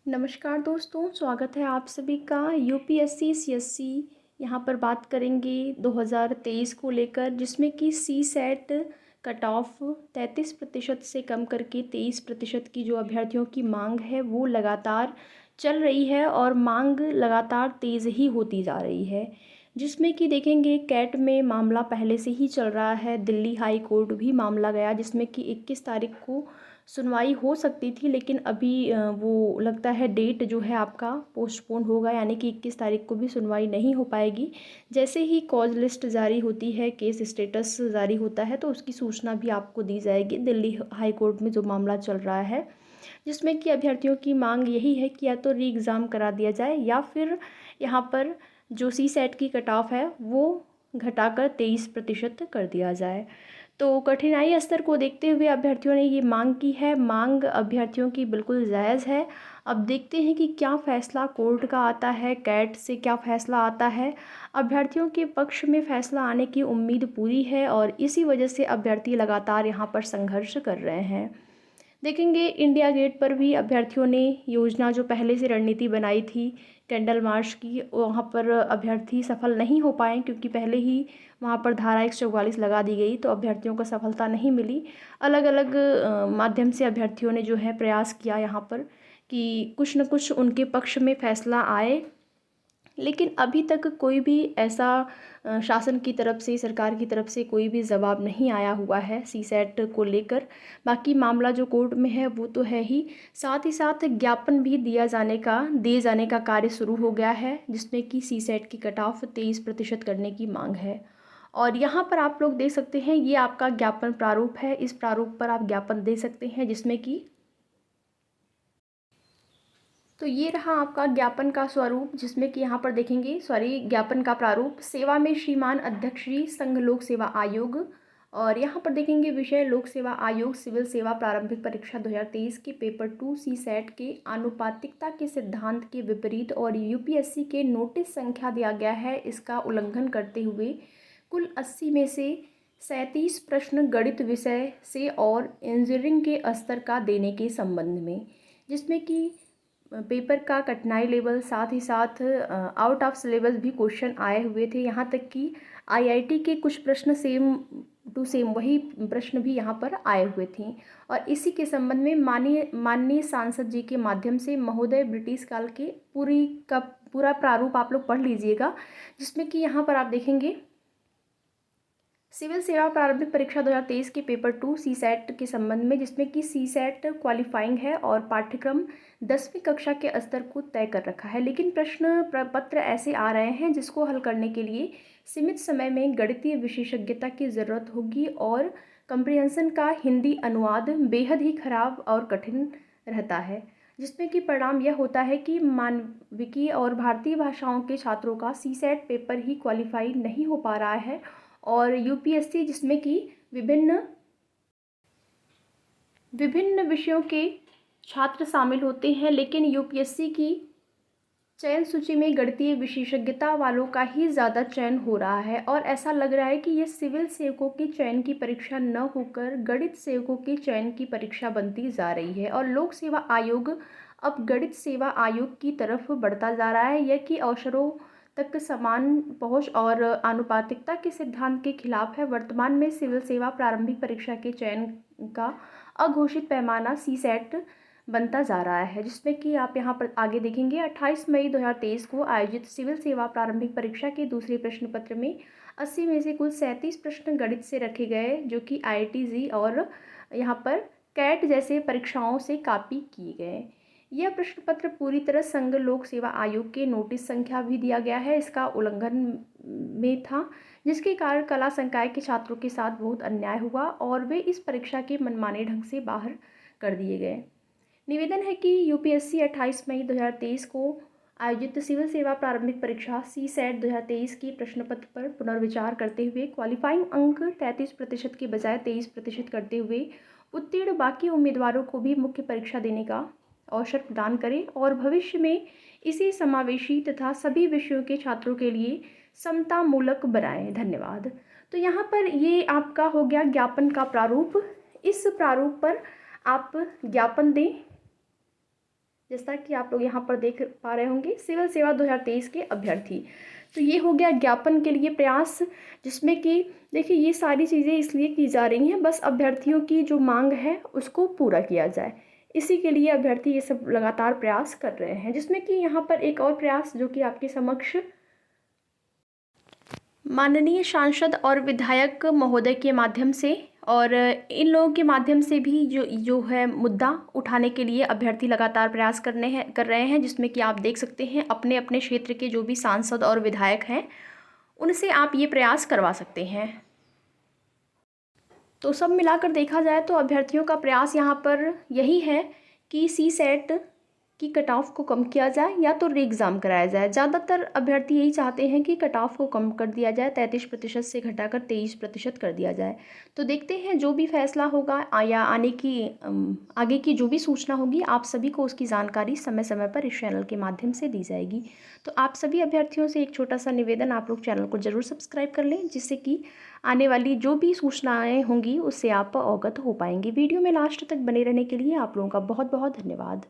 नमस्कार दोस्तों, स्वागत है आप सभी का। यूपीएससी सीएससी यहाँ पर बात करेंगे 2023 को लेकर, जिसमें कि सी सेट कट ऑफ 33% से कम करके 23% की जो अभ्यर्थियों की मांग है वो लगातार चल रही है और मांग लगातार तेज़ ही होती जा रही है। जिसमें कि देखेंगे कैट में मामला पहले से ही चल रहा है, दिल्ली हाई कोर्ट भी मामला गया जिसमें कि 21 तारीख को सुनवाई हो सकती थी, लेकिन अभी वो लगता है डेट जो है आपका पोस्टपोन होगा, यानी कि 21 तारीख को भी सुनवाई नहीं हो पाएगी। जैसे ही कॉज लिस्ट जारी होती है, केस स्टेटस जारी होता है, तो उसकी सूचना भी आपको दी जाएगी। दिल्ली हाई कोर्ट में जो मामला चल रहा है, जिसमें कि अभ्यर्थियों की मांग यही है कि या तो री एग्ज़ाम करा दिया जाए या फिर यहाँ पर जो सी सेट की कट ऑफ है वो घटाकर 23% कर दिया जाए। तो कठिनाई स्तर को देखते हुए अभ्यर्थियों ने ये मांग की है। मांग अभ्यर्थियों की बिल्कुल जायज़ है। अब देखते हैं कि क्या फ़ैसला कोर्ट का आता है, कैट से क्या फ़ैसला आता है। अभ्यर्थियों के पक्ष में फ़ैसला आने की उम्मीद पूरी है और इसी वजह से अभ्यर्थी लगातार यहाँ पर संघर्ष कर रहे हैं। देखेंगे इंडिया गेट पर भी अभ्यर्थियों ने योजना जो पहले से रणनीति बनाई थी कैंडल मार्च की, वहाँ पर अभ्यर्थी सफल नहीं हो पाए क्योंकि पहले ही वहाँ पर धारा 144 लगा दी गई, तो अभ्यर्थियों को सफलता नहीं मिली। अलग अलग माध्यम से अभ्यर्थियों ने जो है प्रयास किया यहाँ पर कि कुछ न कुछ उनके पक्ष में फैसला आए, लेकिन अभी तक कोई भी ऐसा शासन की तरफ से, सरकार की तरफ से कोई भी जवाब नहीं आया हुआ है सी सेट को लेकर। बाकी मामला जो कोर्ट में है वो तो है ही, साथ ही साथ ज्ञापन भी दिए जाने का कार्य शुरू हो गया है, जिसमें कि सी सेट की कट ऑफ 23% करने की मांग है। और यहाँ पर आप लोग देख सकते हैं, ये आपका ज्ञापन प्रारूप है। इस प्रारूप पर आप ज्ञापन दे सकते हैं, जिसमें कि तो ये रहा आपका ज्ञापन का स्वरूप, जिसमें कि यहाँ पर देखेंगे ज्ञापन का प्रारूप। सेवा में श्रीमान अध्यक्ष श्री संघ लोक सेवा आयोग, और यहाँ पर देखेंगे विषय लोक सेवा आयोग सिविल सेवा प्रारंभिक परीक्षा 2023 के पेपर 2 सी सेट के आनुपातिकता के सिद्धांत के विपरीत और यूपीएससी के नोटिस संख्या दिया गया है, इसका उल्लंघन करते हुए कुल 80 में से 37 प्रश्न गणित विषय से और इंजीनियरिंग के स्तर का देने के संबंध में, जिसमें कि पेपर का कठिनाई लेवल, साथ ही साथ आउट ऑफ सिलेबस भी क्वेश्चन आए हुए थे। यहाँ तक कि आईआईटी के कुछ प्रश्न सेम टू सेम वही प्रश्न भी यहाँ पर आए हुए थे। और इसी के संबंध में माननीय सांसद जी के माध्यम से महोदय ब्रिटिश काल के पूरा प्रारूप आप लोग पढ़ लीजिएगा, जिसमें कि यहाँ पर आप देखेंगे सिविल सेवा प्रारंभिक परीक्षा 2023 के पेपर 2 सी सेट के संबंध में, जिसमें कि सी सेट क्वालिफाइंग है और पाठ्यक्रम 10वीं कक्षा के स्तर को तय कर रखा है। लेकिन प्रश्न पत्र ऐसे आ रहे हैं जिसको हल करने के लिए सीमित समय में गणितीय विशेषज्ञता की ज़रूरत होगी और कंप्रिहेंशन का हिंदी अनुवाद बेहद ही खराब और कठिन रहता है, जिसमें कि परिणाम यह होता है कि मानविकी और भारतीय भाषाओं के छात्रों का सी सेट पेपर ही क्वालिफाई नहीं हो पा रहा है। और यूपीएससी जिसमें कि विभिन्न विभिन्न विषयों के छात्र शामिल होते हैं, लेकिन यूपीएससी की चयन सूची में गणितीय विशेषज्ञता वालों का ही ज़्यादा चयन हो रहा है और ऐसा लग रहा है कि यह सिविल सेवकों के चयन की परीक्षा न होकर गणित सेवकों के चयन की परीक्षा बनती जा रही है। और लोक सेवा आयोग अब गणित सेवा आयोग की तरफ बढ़ता जा रहा है, यह कि अवसरों तक समान पहुंच और आनुपातिकता के सिद्धांत के खिलाफ है। वर्तमान में सिविल सेवा प्रारंभिक परीक्षा के चयन का अघोषित पैमाना सी सेट बनता जा रहा है, जिसमें कि आप यहाँ पर आगे देखेंगे 28 मई 2023 को आयोजित सिविल सेवा प्रारंभिक परीक्षा के दूसरे प्रश्न पत्र में 80 में से कुल 37 प्रश्न गणित से रखे गए, जो कि आईआईटी और यहाँ पर कैट जैसे परीक्षाओं से कॉपी किए गए। यह प्रश्न पत्र पूरी तरह संघ लोक सेवा आयोग के नोटिस संख्या भी दिया गया है, इसका उल्लंघन में था, जिसके कारण कला संकाय के छात्रों के साथ बहुत अन्याय हुआ और वे इस परीक्षा के मनमाने ढंग से बाहर कर दिए गए। निवेदन है कि यूपीएससी 28 मई 2023 को आयोजित सिविल सेवा प्रारंभिक परीक्षा सी सेट 2023 की प्रश्न पत्र पर पुनर्विचार करते हुए क्वालिफाइंग अंक 33% के बजाय 23% करते हुए उत्तीर्ण बाकी उम्मीदवारों को भी मुख्य परीक्षा देने का अवसर प्रदान करें और भविष्य में इसे समावेशी तथा सभी विषयों के छात्रों के लिए समतामूलक बनाएं। धन्यवाद। तो यहाँ पर ये आपका हो गया ज्ञापन का प्रारूप। इस प्रारूप पर आप ज्ञापन दें जैसा कि आप लोग यहाँ पर देख पा रहे होंगे, सिविल सेवा 2023 के अभ्यर्थी। तो ये हो गया ज्ञापन के लिए प्रयास, जिसमें कि देखिए ये सारी चीज़ें इसलिए की जा रही हैं बस अभ्यर्थियों की जो मांग है उसको पूरा किया जाए। इसी के लिए अभ्यर्थी ये सब लगातार प्रयास कर रहे हैं, जिसमें कि यहाँ पर एक और प्रयास जो कि आपके समक्ष माननीय सांसद और विधायक महोदय के माध्यम से और इन लोगों के माध्यम से भी जो है मुद्दा उठाने के लिए अभ्यर्थी लगातार प्रयास कर रहे हैं, जिसमें कि आप देख सकते हैं अपने अपने क्षेत्र के जो भी सांसद और विधायक हैं उनसे आप ये प्रयास करवा सकते हैं। तो सब मिलाकर देखा जाए तो अभ्यर्थियों का प्रयास यहाँ पर यही है कि सी सेट की कट ऑफ को कम किया जाए या तो री एग्ज़ाम कराया जाए। ज़्यादातर अभ्यर्थी यही चाहते हैं कि कट ऑफ को कम कर दिया जाए, 33% से घटाकर 23% कर दिया जाए। तो देखते हैं जो भी फैसला होगा या आगे की जो भी सूचना होगी आप सभी को उसकी जानकारी समय समय पर इस चैनल के माध्यम से दी जाएगी। तो आप सभी अभ्यर्थियों से एक छोटा सा निवेदन, आप लोग चैनल को ज़रूर सब्सक्राइब कर लें, जिससे कि आने वाली जो भी सूचनाएँ होंगी उससे आप अवगत हो पाएंगे। वीडियो में लास्ट तक बने रहने के लिए आप लोगों का बहुत बहुत धन्यवाद।